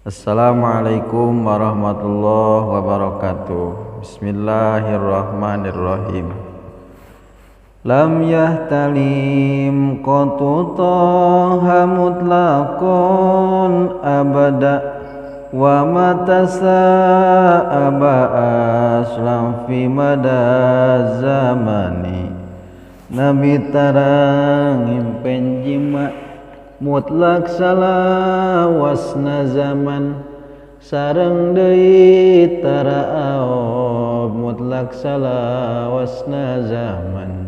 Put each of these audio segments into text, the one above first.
Assalamualaikum warahmatullahi wabarakatuh. Bismillahirrahmanirrahim. Lam yahtalim qatu taha mutlaqun abada wa matasa aba aslam fi mada zamani. Nabi tarang impen jima mutlak salawasna zaman sareng deui tara aob mutlak salawasna zaman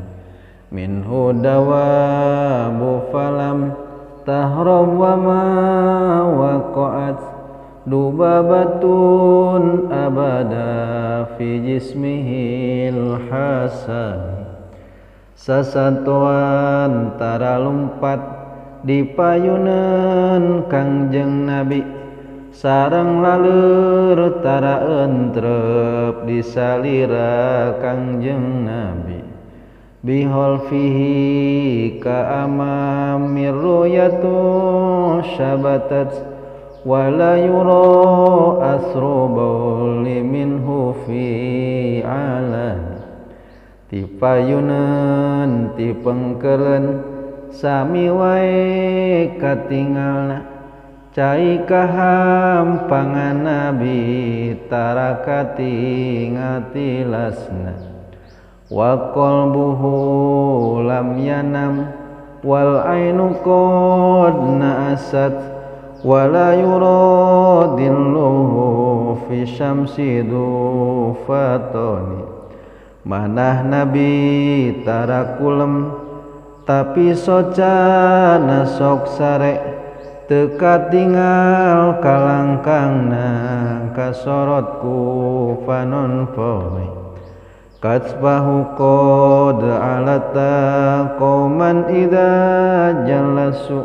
minhu dawabu falam tahram wa ma waqa'at dubabatun abada fi jismihil hasan sasatuan tara lumpat di payunan Kangjeng Nabi sareng laleur tara entrep di salira Kangjeng Nabi bihol fihi ka amamir ruyatu syabatat wala yura asru bauli minhu fi alan ti payunan ti pengkeren sami wae katinggalna cai kahampangan Nabi tara katingatilasna wa qalbuhu lam yanam wal ainu qad na'asat wala yuradilluhu fi syamsi dufatoni manah Nabi tara kulem tapi socana sok sare teka tinggal kalangkangna kasorot ku fanon poe katsbahu qad alata qauman idza jalasu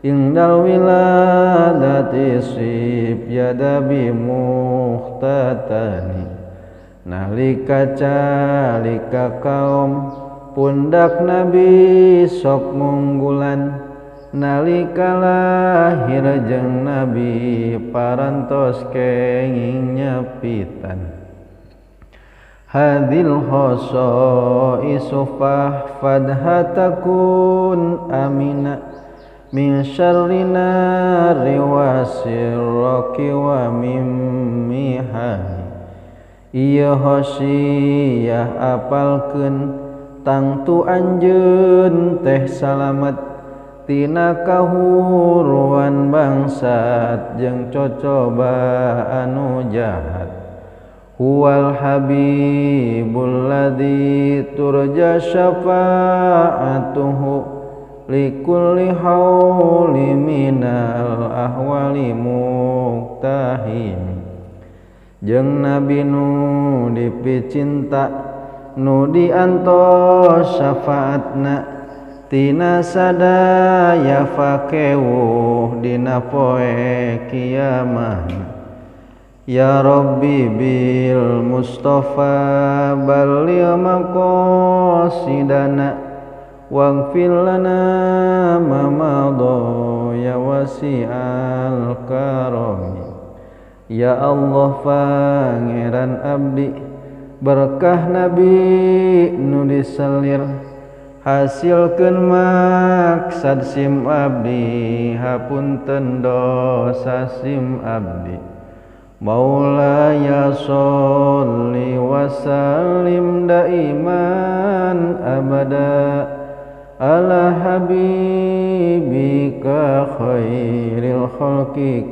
indal wiladati sib yadabi muhtatani nalika calika kaum pundak Nabi sok munggulan nalika lahir jeung Nabi parantos kenging nyepitan hadil hoso isufah fadhatakun amina min syarrina riwasir roki wa mimmihan iya hosiyah apalkeun tangtu anjeun teh salamet tina kahuruan bangsat jeung cocoba anu jahat huwal habibul ladzi turja syafa'atuhu likulli hauli minal ahwali muktahim jeung nabi nu dipicinta nu diantos syafaatna tina sadaya fakewuh dina poe kiamat ya rabbi bil mustafa balligh maqasidana waghfir lana ma madha ya wasi'al karami ya Allah pangeran abdi berkah Nabi nu diselir hasilkeun maksad sim abdi hapunten dosa sim abdi maulaya sholli wa sallim daiman abada ala habibika khairil khalqi